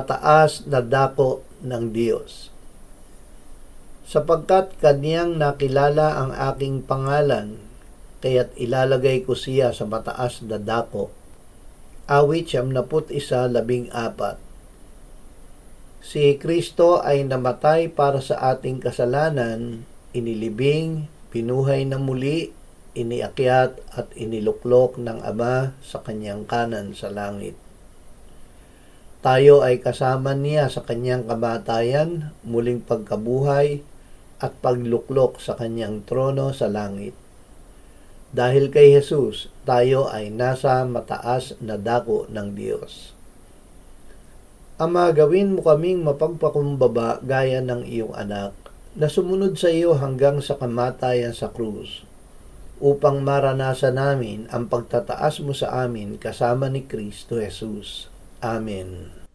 mataas na dako ng Diyos. Sapagkat kaniyang nakilala ang aking pangalan, kaya't ilalagay ko siya sa mataas na dako. Awit 71:14. Si Kristo ay namatay para sa ating kasalanan, inilibing, pinuhay na muli, iniakyat at iniluklok ng Ama sa kanyang kanan sa langit. Tayo ay kasama niya sa kanyang kamatayan, muling pagkabuhay, at pagluklok sa kanyang trono sa langit. Dahil kay Jesus, tayo ay nasa mataas na dako ng Diyos. Ama, gawin mo kaming mapagpakumbaba gaya ng iyong anak, na sumunod sa iyo hanggang sa kamatayan sa krus, upang maranasan namin ang pagtataas mo sa amin kasama ni Kristo Jesus. Amen.